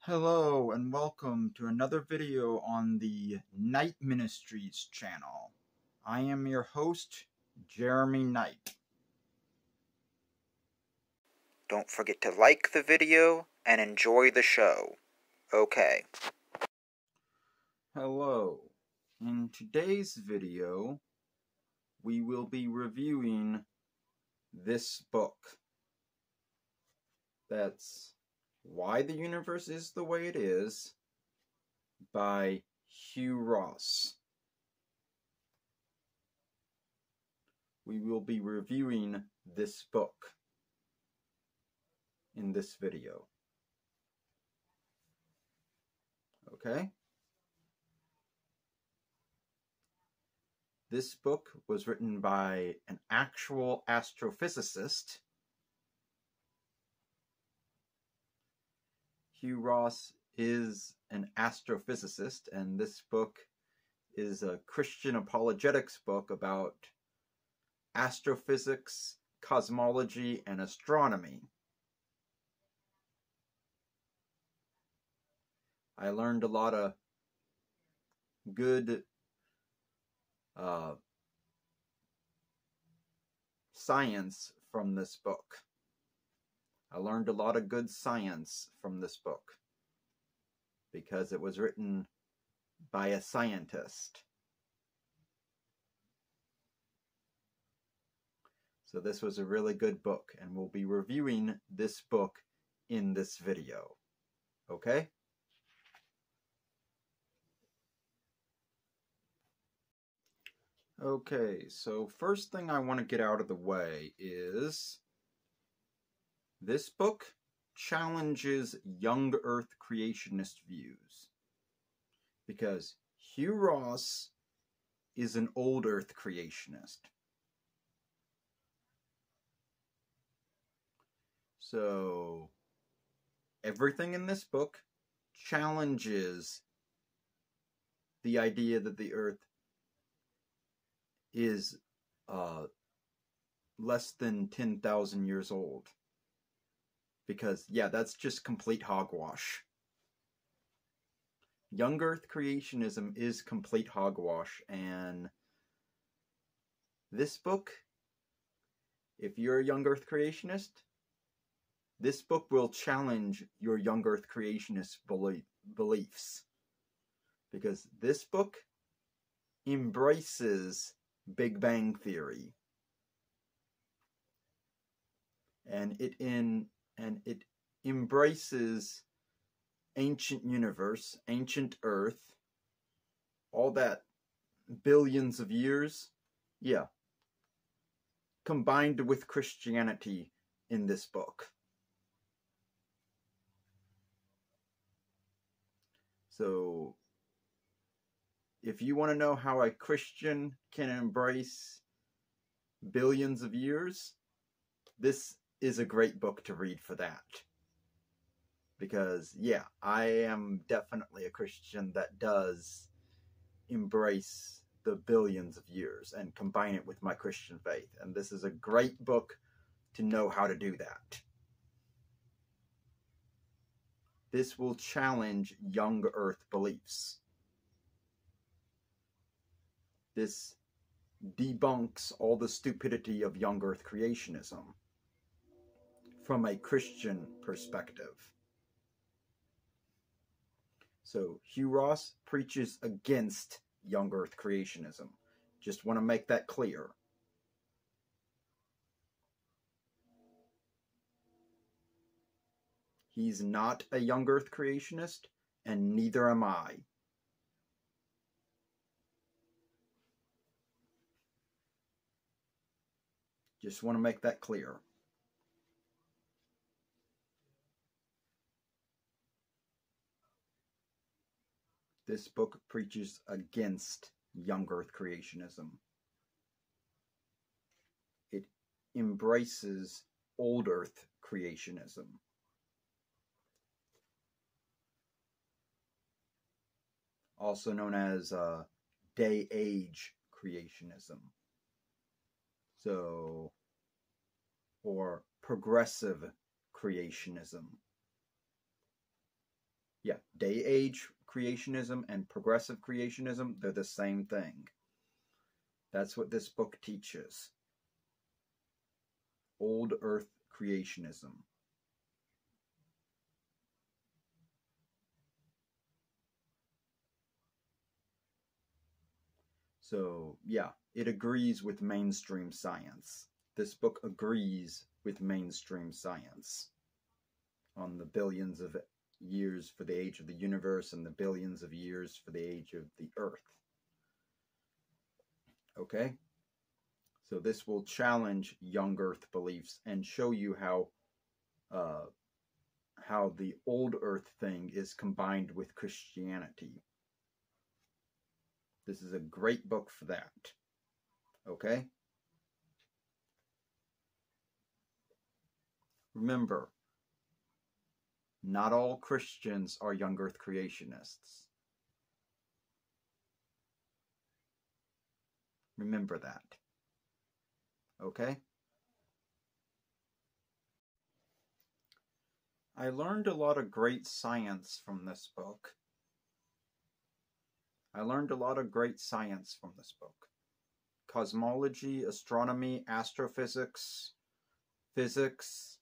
Hello and welcome to another video on the Knight Ministries channel. I am your host, Jeremy Knight. Don't forget to like the video and enjoy the show. Okay. Hello. In today's video, we will be reviewing this book. That's Why the Universe is the Way It Is by Hugh Ross. We will be reviewing this book in this video. Okay? This book was written by an actual astrophysicist. Hugh Ross is an astrophysicist, and this book is a Christian apologetics book about astrophysics, cosmology, and astronomy. I learned a lot of good science from this book. I learned a lot of good science from this book because it was written by a scientist. So this was a really good book, and we'll be reviewing this book in this video. Okay? Okay, so first thing I want to get out of the way is this book challenges young Earth creationist views, because Hugh Ross is an old Earth creationist. So everything in this book challenges the idea that the Earth is less than 10,000 years old. Because, yeah, that's just complete hogwash. Young Earth creationism is complete hogwash, and this book, if you're a young Earth creationist, this book will challenge your young Earth creationist beliefs. Because this book embraces Big Bang Theory. And it embraces ancient universe, ancient Earth, all that billions of years, yeah, combined with Christianity in this book. So, if you want to know how a Christian can embrace billions of years, this is a great book to read for that. Because, yeah, I am definitely a Christian that does embrace the billions of years and combine it with my Christian faith. And this is a great book to know how to do that. This will challenge young Earth beliefs. This debunks all the stupidity of young Earth creationism from a Christian perspective. So Hugh Ross preaches against young Earth creationism. Just want to make that clear. He's not a young Earth creationist, and neither am I. Just want to make that clear. This book preaches against young Earth creationism. It embraces old Earth creationism. Also known as day-age creationism. So, or progressive creationism. Yeah, day-age creationism and progressive creationism, they're the same thing. That's what this book teaches. Old Earth creationism. So, yeah, it agrees with mainstream science. This book agrees with mainstream science on the billions of years for the age of the universe and the billions of years for the age of the Earth. Okay? So this will challenge young Earth beliefs and show you how the old Earth thing is combined with Christianity. This is a great book for that. Okay? Remember, not all Christians are young Earth creationists. Remember that. Okay? I learned a lot of great science from this book. Cosmology, astronomy, astrophysics, physics.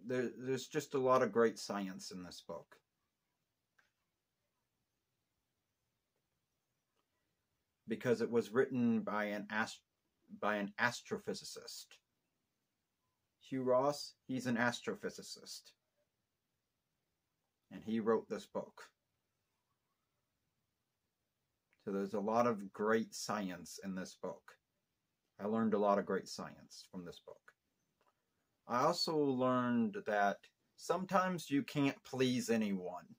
There's just a lot of great science in this book. Because it was written by an astrophysicist. Hugh Ross, he's an astrophysicist. And he wrote this book. So there's a lot of great science in this book. I learned a lot of great science from this book. I also learned that sometimes you can't please anyone.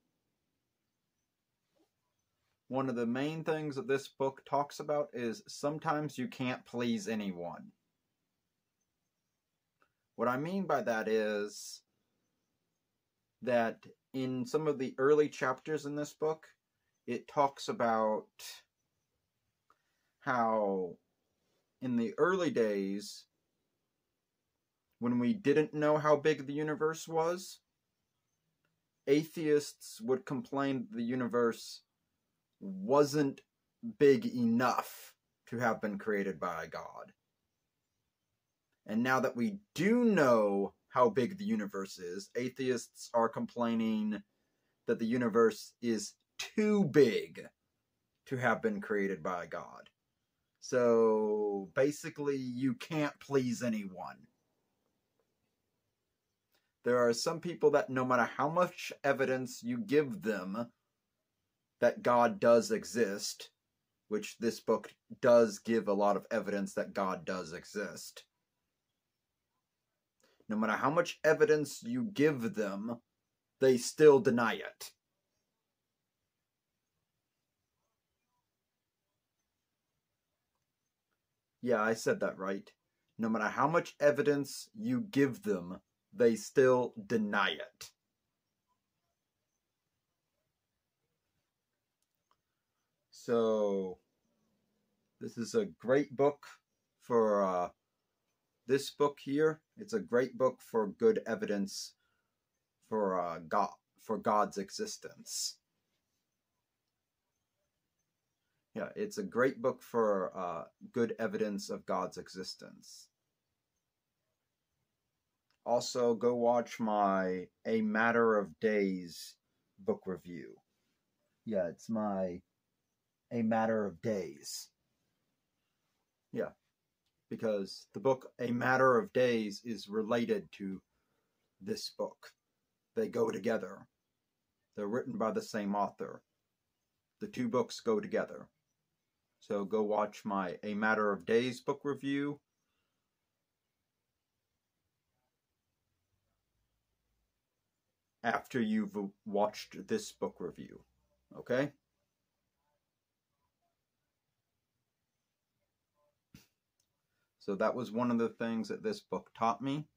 One of the main things that this book talks about is sometimes you can't please anyone. What I mean by that is that in some of the early chapters in this book, it talks about how in the early days, when we didn't know how big the universe was, atheists would complain that the universe wasn't big enough to have been created by God. And now that we do know how big the universe is, atheists are complaining that the universe is too big to have been created by God. So basically, you can't please anyone. There are some people that no matter how much evidence you give them that God does exist, which this book does give a lot of evidence that God does exist, no matter how much evidence you give them, they still deny it. Yeah, I said that right. No matter how much evidence you give them, they still deny it. So, this is a great book for this book here. It's a great book for good evidence for God's existence. Yeah, it's a great book for good evidence of God's existence. Also, go watch my A Matter of Days book review. Yeah, it's my A Matter of Days. Yeah, because the book A Matter of Days is related to this book. They go together. They're written by the same author. The two books go together. So go watch my A Matter of Days book review. After you've watched this book review. Okay? So that was one of the things that this book taught me.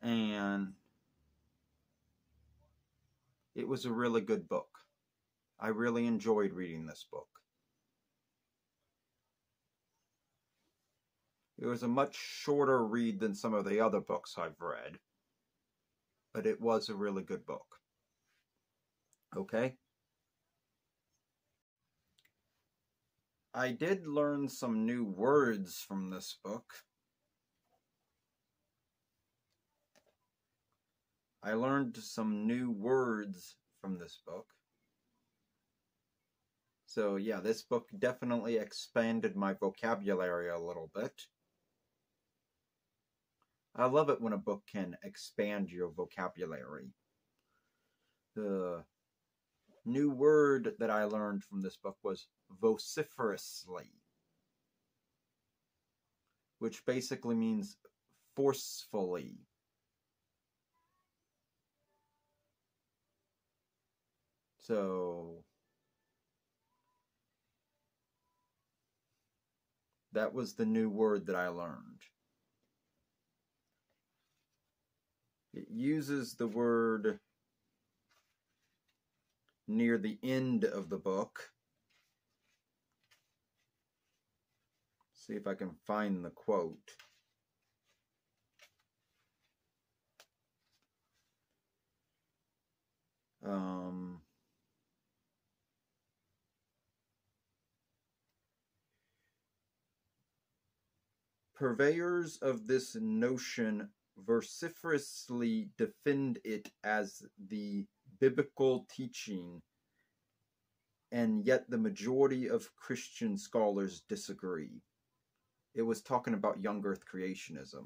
And it was a really good book. I really enjoyed reading this book. It was a much shorter read than some of the other books I've read, but it was a really good book. Okay? I did learn some new words from this book. I learned some new words from this book. So yeah, this book definitely expanded my vocabulary a little bit. I love it when a book can expand your vocabulary. The new word that I learned from this book was vociferously, which basically means forcefully. So that was the new word that I learned. It uses the word near the end of the book. See if I can find the quote. Purveyors of this notion vociferously defend it as the biblical teaching, and yet the majority of Christian scholars disagree. It was talking about young earth creationism.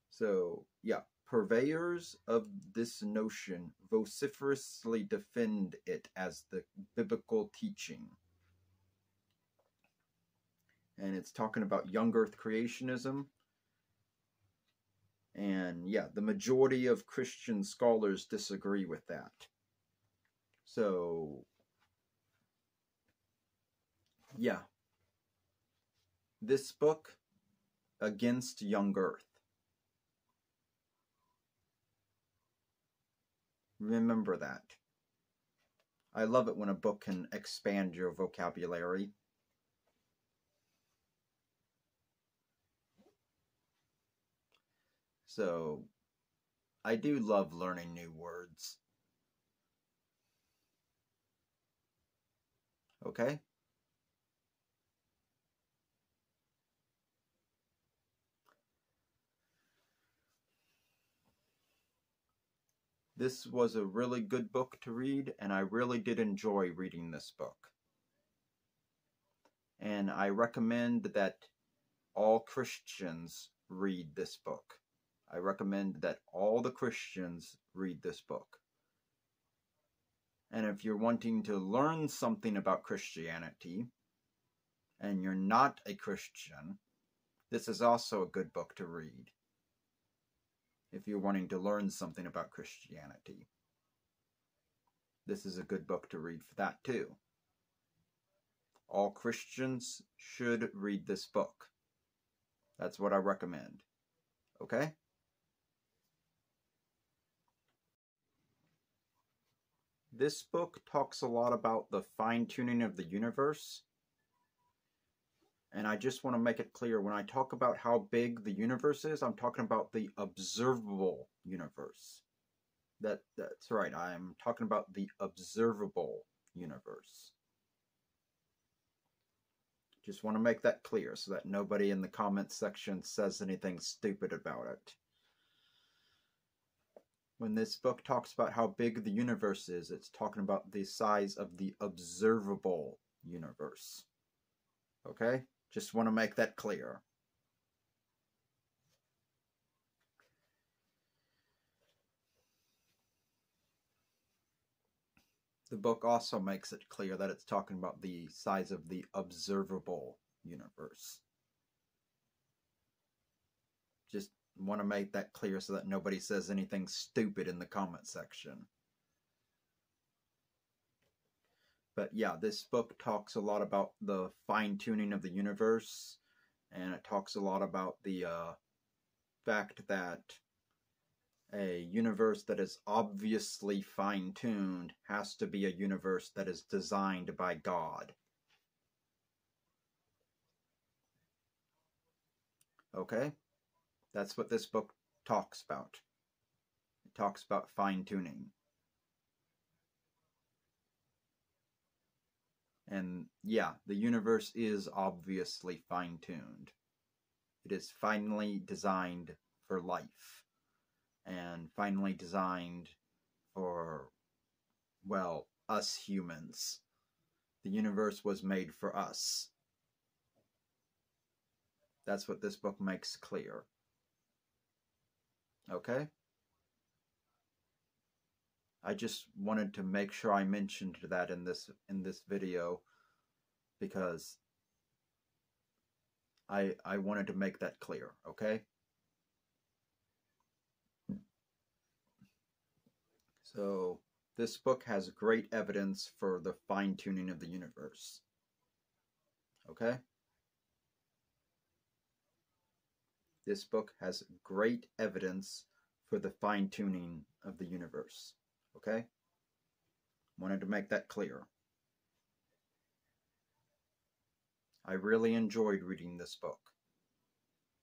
So, yeah, purveyors of this notion vociferously defend it as the biblical teaching. And it's talking about young earth creationism. And yeah, the majority of Christian scholars disagree with that. So, yeah. This book, Against Young Earth. Remember that. I love it when a book can expand your vocabulary. So, I do love learning new words. Okay? This was a really good book to read, and I really did enjoy reading this book. And I recommend that all Christians read this book. I recommend that all the Christians read this book. And if you're wanting to learn something about Christianity, and you're not a Christian, this is also a good book to read. If you're wanting to learn something about Christianity, this is a good book to read for that too. All Christians should read this book. That's what I recommend. Okay? This book talks a lot about the fine-tuning of the universe. And I just want to make it clear, when I talk about how big the universe is, I'm talking about the observable universe. That's right, I'm talking about the observable universe. Just want to make that clear so that nobody in the comments section says anything stupid about it. When this book talks about how big the universe is, it's talking about the size of the observable universe. Okay? Just want to make that clear. The book also makes it clear that it's talking about the size of the observable universe. Just want to make that clear so that nobody says anything stupid in the comment section. But yeah, this book talks a lot about the fine-tuning of the universe, and it talks a lot about the fact that a universe that is obviously fine-tuned has to be a universe that is designed by God. Okay? That's what this book talks about. It talks about fine-tuning. And yeah, the universe is obviously fine-tuned. It is finely designed for life. And finely designed for, well, us humans. The universe was made for us. That's what this book makes clear. Okay? I just wanted to make sure I mentioned that in this video, because I wanted to make that clear, okay? So this book has great evidence for the fine-tuning of the universe. Okay? This book has great evidence for the fine-tuning of the universe. Okay? Wanted to make that clear. I really enjoyed reading this book.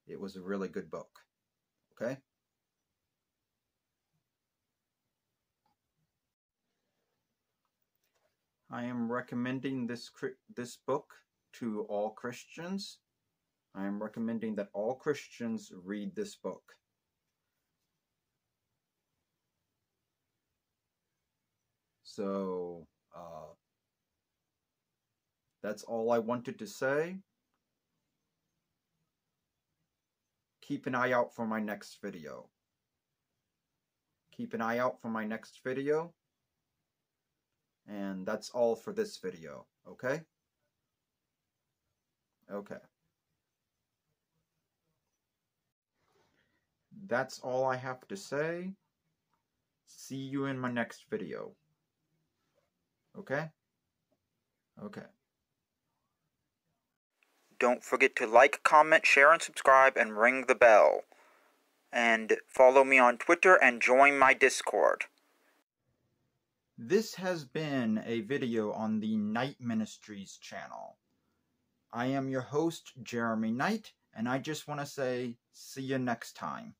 It was a really good book. Okay? I am recommending this book to all Christians. I am recommending that all Christians read this book. So, that's all I wanted to say. Keep an eye out for my next video. Keep an eye out for my next video. And that's all for this video, okay? Okay. That's all I have to say. See you in my next video. Okay? Okay. Don't forget to like, comment, share, and subscribe, and ring the bell. And follow me on Twitter and join my Discord. This has been a video on the Knight Ministries channel. I am your host, Jeremy Knight, and I just want to say, see you next time.